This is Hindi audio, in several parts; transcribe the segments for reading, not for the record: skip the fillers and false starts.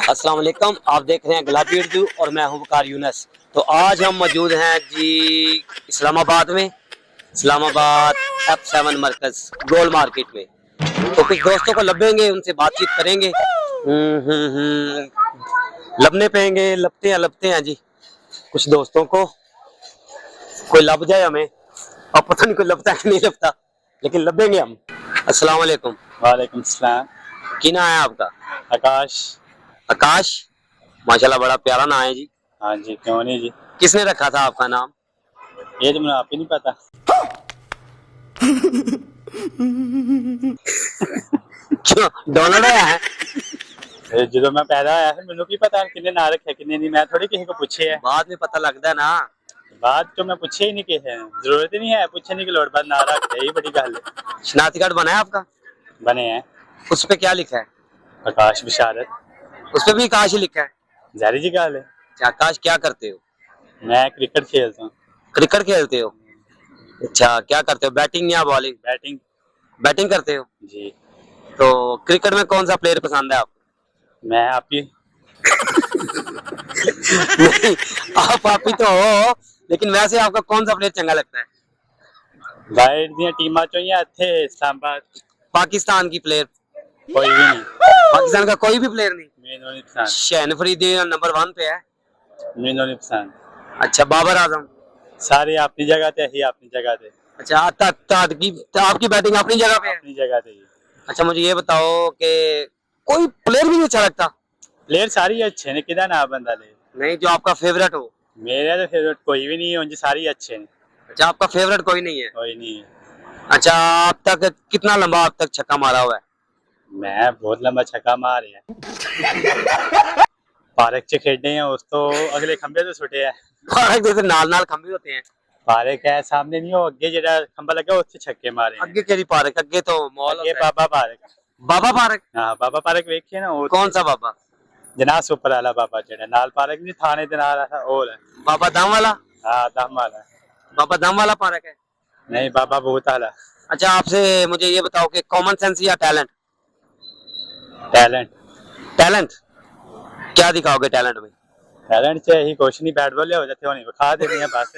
अस्सलाम वालेकुम, आप देख रहे हैं गुलाबी उर्दू और मैं हूं वकार यूनस। तो आज हम मौजूद हैं जी इस्लामाबाद में, इस्लामाबाद F7 मरकज गोल मार्केट में। तो कुछ दोस्तों को लभेंगे, उनसे बातचीत करेंगे। लबने पेंगे, लपते हैं जी कुछ दोस्तों को। कोई लब जाए हमें, अब पता नहीं कोई लपता है कि नहीं लपता, लेकिन लभेंगे हम। अस्सलाम वालेकुम। वालेकुम सलाम। की नाम है आपका? आकाश। आकाश, माशाल्लाह बड़ा प्यारा नाम है जी। हाँ जी, क्यों नहीं जी। किसने रखा था आपका नाम? ये तो मुझे आप ही नहीं पता। क्यों डोनट है? जो मैं पैदा होया फिर मैनू की पता किन्ने ना रखे किन्ने नहीं, मैं थोड़ी किसी को पूछे है। बाद में पता लगता है ना। बात तो मैं पूछे ही नहीं किसी ने, जरूरत ही नहीं है पूछने की, लोड़ बस ना रखे यही बड़ी गल है। शनाख्ती कार्ड बना है आपका? बने हैं। उस पे क्या लिखा है? आकाश बिशारत। उस पे भी आकाश ही लिखा है। जारी जी गल है। अच्छा, आकाश क्या करते हो? मैं क्रिकेट खेलता हूँ। क्रिकेट खेलते हो? अच्छा, क्या करते हो, बैटिंग या बॉलिंग? बैटिंग। बैटिंग करते हो जी। तो क्रिकेट में कौन सा प्लेयर पसंद है आपको? मैं आप ही। नहीं, आप ही तो हो, लेकिन वैसे आपका कौन सा प्लेयर चंगा लगता है? बाहर दी टीमां चो या इत्थे इस्लामाबाद? पाकिस्तान की प्लेयर? कोई भी नहीं। पाकिस्तान का कोई भी प्लेयर नहीं? मैनू नहीं पसंद। शहन फरीदी नंबर 1 पे है। मैनू नहीं पसंद। अच्छा, बाबर आजम? सारे अपनी जगह ते ही अपनी जगह ते। अच्छा, आपकी बैटिंग अपनी जगह पे है? अपनी जगह ते ही। अच्छा, मुझे ये बताओ कि कोई प्लेयर भी नहीं अच्छा लगता? प्लेयर सारी अच्छे ने, किदा ना बंदा ले। नहीं, जो आपका फेवरेट हो। मेरा तो फेवरेट कोई भी नहीं है, उनके सारी अच्छे ने। अच्छा, आपका फेवरेट कोई नहीं है? कोई नहीं है। अच्छा, अब तक कितना लंबा अब तक छक्का मारा हुआ है? मैं बहुत लंबा छक्का मारे है। पार्क च खेडे हैं उस तो अगले खंबे तो छुटे है। पार्क जैसे नाल खंबे होते हैं। पार्क है सामने नहीं, हो अगे जेड़ा खंबा लगा उससे छक्के मारे हैं। अगे केड़ी पार्क? अगे तो मॉल ये होता है। बाबा पार्क। बाबा पार्क? हाँ बाबा पार्क वेखिए ना। कौन सा बाबा? जनाब सुपर वाला बाबा जेड़ा नाल पार्क नहीं थाने दे नाल और है। बाबा दम वाला? हाँ दम वाला। बाबा दम वाला पार्क है? नहीं बाबा भूत वाला। अच्छा, आपसे मुझे ये बताओ कि कॉमन सेंस या टैलेंट? टैलेंट। टैलेंट क्या दिखाओगे टैलेंट में? टैलेंट से ही कुछ नहीं, बैट बॉल हो जाते होनी खा देनी है बस।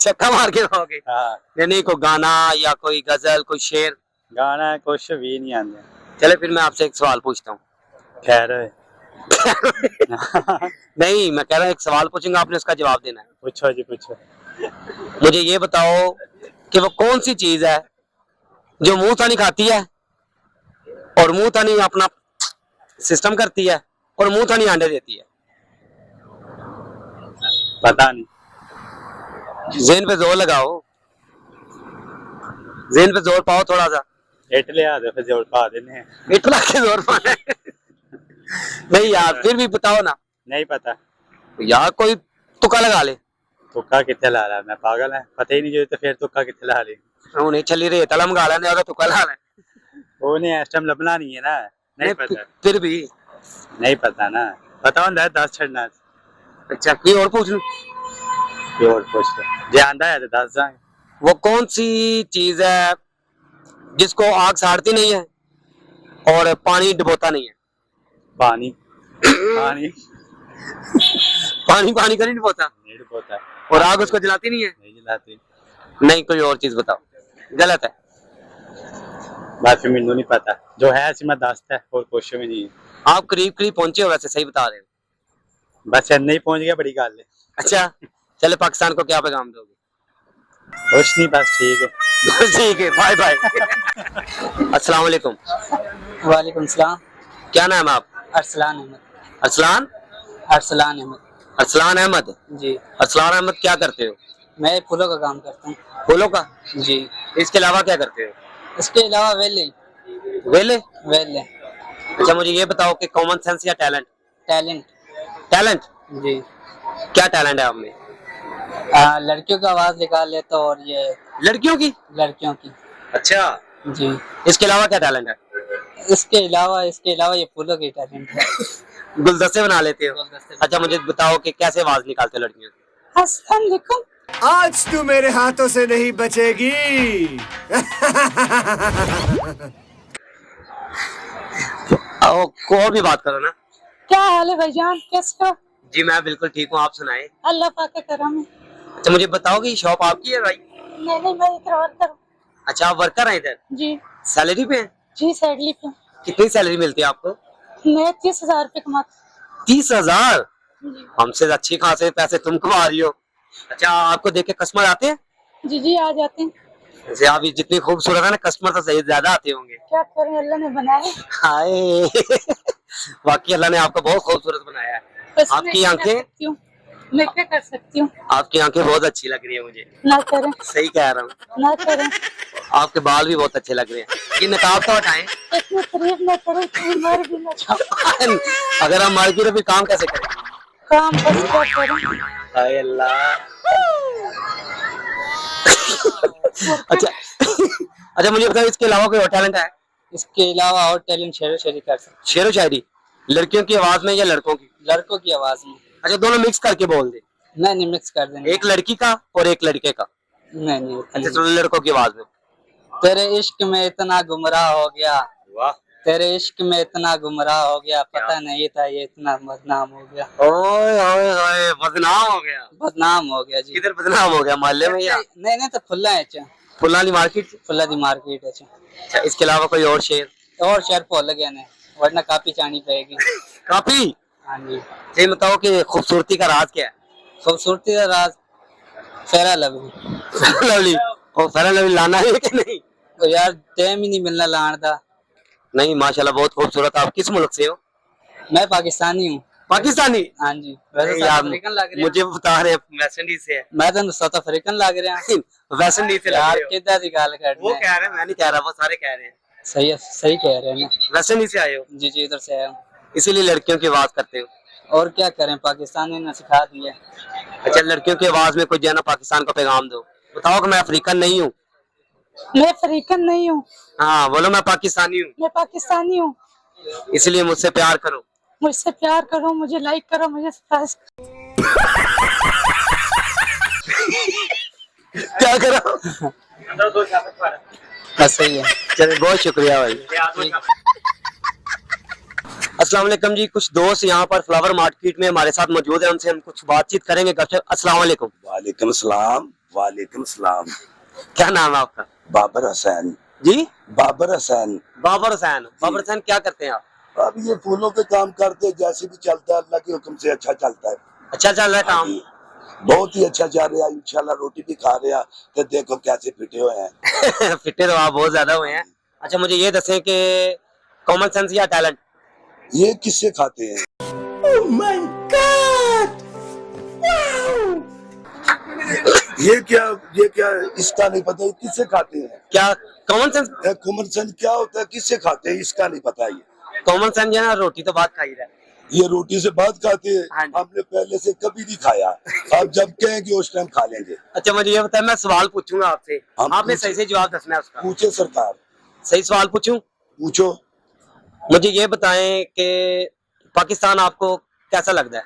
छक्का मार के रहोगे? हाँ। नहीं, कोई गाना या कोई गजल, कोई शेर? गाना कुछ भी नहीं आंदा। चले फिर मैं आपसे एक सवाल पूछता हूँ। खैर। नहीं, मैं कह रहा हूँ एक सवाल पूछूंगा, आपने उसका जवाब देना है। पूछो जी पूछो। मुझे ये बताओ कि वो कौन सी चीज है जो मुंह तानी खाती है और मुंह तानी अपना सिस्टम करती है और मुंह तानी अंडे देती है? पता नहीं। जेन पे जोर लगाओ, जेन पे जोर पाओ थोड़ा सा। इट ले आ दे फिर जोड़ पा देने हैं। इतना के जोर पाना है? नहीं यार, फिर भी बताओ ना नहीं पता। यार, कोई तुक्का लगा ले। तुक्का कितने ला रहा है, मैं पागल है, पता ही नहीं जो तो फिर तुक्का कितने ला रही। नहीं चली रही तला मंगा लेने और तुक्का ला ले। वो नहीं इस टाइम लबना नहीं है ना। नहीं पता। फिर भी नहीं पता ना। पता होता है 10 छड़ना। अच्छा, कोई और पूछ लूं? और पूछ लो जे आंदा है तो 10 जाए। वो कौन सी चीज है जिसको आग साड़ती नहीं है और पानी डुबोता नहीं है? पानी। पानी। पानी पानी का नहीं डुबोता नहीं डुबोता है। और आग उसको जलाती नहीं है? नहीं जलाती। नहीं, कोई और चीज बताओ। गलत है। बात फिर मैनू नहीं पता, जो है ऐसी मैं दसता है और कुछ भी नहीं है। आप करीब करीब पहुंचे हो, वैसे सही बता रहे हो। बस नहीं पहुंच गया, बड़ी गल है। अच्छा, चले पाकिस्तान को क्या पैगाम दोगे? कुछ नहीं, बस ठीक है। ठीक है, बाय बाय। अस्सलाम वालेकुम। वालेकुम सलाम। क्या नाम है आप? अरसलान अहमद। अरसलान? अरसलान अहमद अरसलान अहमद? जी। अरसलान अहमद, क्या करते हो? मैं फूलों का काम करता हूँ। फूलों का? जी। इसके अलावा क्या करते हो? इसके अलावा वेले। वेले? वेले। अच्छा, मुझे ये बताओ कि कॉमन सेंस या टैलेंट? टैलेंट। टैलेंट? जी। क्या टैलेंट है आप में? लड़कियों की आवाज निकाल लेता और ये लड़कियों की? लड़कियों की। अच्छा, जी। इसके अलावा क्या टैलेंट है? इसके अलावा ये फूलों की टैलेंट है। गुलदस्ते बना लेते हो? गुलदस्ते। अच्छा, मुझे बताओ कि कैसे आवाज निकालते हो लड़कियों की? अस्सलाम वालेकुम। आज तू मेरे हाथों से नहीं बचेगी। को और भी बात करो ना। क्या हाल है भाईजान, कैसे हो? जी मैं बिल्कुल ठीक हूँ, आप सुनाएं। अल्लाह पाक का करम है। अच्छा मुझे बताओ कि शॉप आपकी है भाई? नहीं, मैं इधर वर्कर हूँ। अच्छा आप वर्कर हैं इधर, जी सैलरी पे हैं? जी, सैलरी पे। कितनी सैलरी मिलती है आपको? मैं 30,000 रुपये कमाती 30,000? हूँ। जी हमसे अच्छी खासे पैसे तुम कमा रही हो। अच्छा आपको देख के कस्टमर आते हैं? जी, आ जाते हैं। जैसे आप ये जितनी खूबसूरत है ना, कस्टमर तो सही ज्यादा आते होंगे। क्या करें, अल्लाह ने बनाया। हाय वाकई अल्लाह ने आपको बहुत खूबसूरत बनाया है। बस आपकी आंखें, मैं क्या कर सकती हूँ। आपकी आंखें बहुत अच्छी लग रही है मुझे। ना करें, सही कह रहा हूँ। ना करें, आपके बाल भी बहुत अच्छे लग रहे हैं। ये नकाब तो हटाएं। इतनी तारीफ ना करो कि मर भी ना जाओ। अगर हम मर गए तो फिर काम कैसे करेंगे? काम बस क्या करें। हाय अल्लाह। अच्छा अच्छा मुझे बताओ इसके अलावा कोई और टैलेंट है? इसके अलावा और टैलेंट शेरो शायरी कर सकते शेरो शायरी लड़कियों की आवाज में या लड़कों की? हैं। लड़कों की आवाज में। अच्छा दोनों मिक्स करके बोल दे। नहीं, मिक्स कर देंगे। एक लड़की का और एक लड़के का। नहीं अच्छा चलो लड़कों की आवाज में। तेरे इश्क में इतना गुमराह हो गया, वाह। तेरे इश्क में इतना गुमराह हो गया, पता नहीं था ये इतना बदनाम हो गया। ओए ओए ओए बदनाम हो गया। बदनाम हो गया जी। किधर बदनाम हो गया, मोहल्ले में या नहीं तो खुला है चा, फुलानी मार्केट? खुला दी मार्केट है चा। अच्छा इसके अलावा कोई और शेर? और शहर भूल गया ने, वरना काफी चानी पड़ेगी। काफी। हाँ जी। ये बताओ कि खूबसूरती का राज क्या है? खूबसूरती का राज फेरा लवली। लवली। और फेरा लवली लाना है कि नहीं? तो यार टाइम ही नहीं मिलना लाने का। नहीं माशाल्लाह बहुत खूबसूरत। आप किस मुल्क से हो? मैं पाकिस्तानी हूँ। पाकिस्तानी? हाँ जी। वैसे नहीं साउथ यार, अफ्रीकन लग रहे मुझे बता रहे हैं वेस्ट इंडीज से है। मैं तो साउथ अफ्रीकन लग रहा वेस्ट इंडीज से लग यार। रहे हो। किधर की गल करना वो है? कह रहे हैं, मैं नहीं कह रहा, वो सारे कह रहे हैं। सही है, सही कह रहे हैं ना। वेस्ट इंडीज से आए हो, जी जी, इधर से आया हूँ। इसीलिए लड़कियों की आवाज करते हो। और क्या करें, पाकिस्तानी ने सिखा दिया। अच्छा लड़कियों की आवाज में कोई जो है ना पाकिस्तान का पैगाम दो। बताओ कि मैं अफ्रीकन नहीं हूँ। मैं अफ्रीकन नहीं हूँ, हाँ बोलो मैं पाकिस्तानी हूँ, मैं पाकिस्तानी हूँ। इसलिए मुझसे प्यार करो। मुझसे प्यार करो, मुझे लाइक करो, मुझे सब्सक्राइब। क्या करो? बस सही है। चलिए बहुत शुक्रिया भाई। अस्सलाम वालेकुम जी। कुछ दोस्त यहाँ पर फ्लावर मार्केट में हमारे साथ मौजूद है, उनसे हम कुछ बातचीत करेंगे। अस्सलाम वालेकुम। वालेकुम सलाम। वालेकुम सलाम। क्या नाम है आपका? बाबर हुसैन जी बाबर हुसैन। बाबर हुसैन। बाबर हुसैन क्या करते हैं आप? अब ये फूलों के काम करते हैं, जैसे भी चलता है अल्लाह के हुक्म से अच्छा चलता है। अच्छा चल रहा है काम? बहुत ही अच्छा चल रहा है इंशाल्लाह। रोटी भी खा रहे हैं तो देखो कैसे फिटे हुए हैं। फिटे तो आप बहुत ज्यादा हुए हैं। अच्छा मुझे ये दसें कि कॉमन सेंस या टैलेंट? ये किससे खाते हैं? ये क्या इसका नहीं पता। ये किससे खाते हैं? क्या कॉमन सेंस? कॉमन सेंस क्या होता है, किससे खाते हैं, इसका नहीं पता। ये कॉमन सेंस है ना, रोटी तो बात खाई रहा है। ये रोटी से बात खाते हाँ हैं। जी। हमने पहले से कभी नहीं खाया। अब जब कहेंगे उस टाइम खा लेंगे। अच्छा मुझे ये बताया, मैं सवाल पूछूंगा आपसे, हम आपने पूछे। सही से जवाब दसना है उसका। पूछे सरकार। सही सवाल पूछूं? पूछो। मुझे ये बताएं कि पाकिस्तान आपको कैसा लगता है?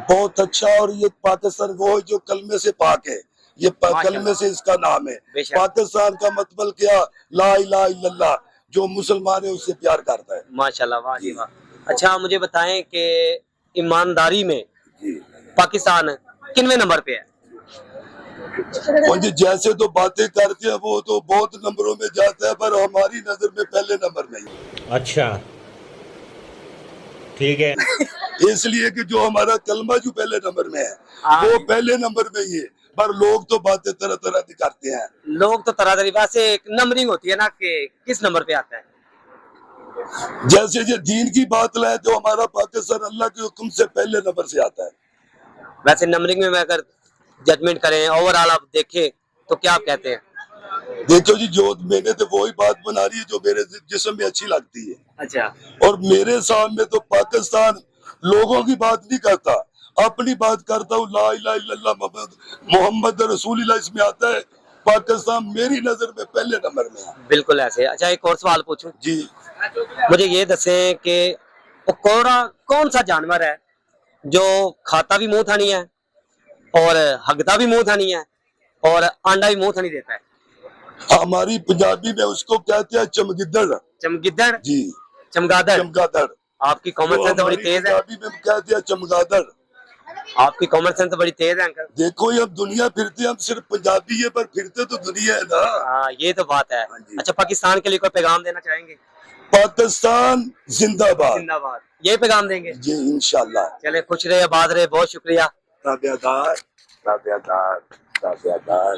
बहुत अच्छा। और ये पाकिस्तान वो है जो कलमे से पाक है। ये कलमे से इसका नाम है। बेशक। पाकिस्तान का मतलब क्या? ला इलाहा इल्लल्लाह। जो मुसलमान है उससे प्यार करता है। माशाल्लाह, वाह जी वाह। अच्छा मुझे बताएं कि ईमानदारी में जी। पाकिस्तान किनवे नंबर पे है? और जी जैसे तो बातें करते हैं वो तो बहुत नंबरों में जाता है, पर हमारी नजर में पहले नंबर में ही है। अच्छा ठीक है। इसलिए कि जो हमारा कलमा जो पहले नंबर में है हाँ। वो पहले नंबर में ही है, पर लोग तो बातें तरह तरह की करते हैं। लोग तो तरह तरह वैसे एक नंबरिंग होती है ना कि किस नंबर पे आता है। जैसे ये दीन की बात लाए तो हमारा पाकिस्तान अल्लाह के हुक्म से पहले नंबर से आता है। वैसे नंबरिंग में अगर जजमेंट करें, ओवरऑल आप देखें तो क्या आप कहते हैं? देखो जी, जो मैंने तो वही बात बना रही है जो मेरे जिस्म में अच्छी लगती है। अच्छा और मेरे सामने तो पाकिस्तान लोगों की बात नहीं करता, अपनी बात करता हूँ। ला इलाहा इल्लल्लाह मोहम्मद रसूलुल्लाह इसमें आता है। पाकिस्तान मेरी नजर में पहले नंबर में है। बिल्कुल ऐसे। अच्छा एक और सवाल पूछूं? जी। मुझे ये दसें कि वो कौन सा जानवर है जो खाता भी मुंह थानी है और हगता भी मुंह थानी है और अंडा भी मुंह थानी देता है? हमारी पंजाबी में उसको कहते हैं चमगिद्दड़। चमगिद्दड़? जी। चमगादड़? चमगादड़। आपकी कॉमन सेंस तो बड़ी तेज है। पंजाबी में कहते हैं चमगादड़। आपकी कॉमन सेंस तो बड़ी तेज है अंकल। देखो ये अब दुनिया फिरती है, हम सिर्फ पंजाबी है पर फिरते तो दुनिया है ना। हाँ ये तो बात है। हाँ जी। अच्छा, पाकिस्तान के लिए कोई पैगाम देना चाहेंगे? पाकिस्तान जिंदाबाद। जिंदाबाद, ये पैगाम देंगे जी इंशाल्लाह। चले, खुश रहे, आबाद रहे, बहुत शुक्रिया। ताबियादार ताबियादार ताबियादार।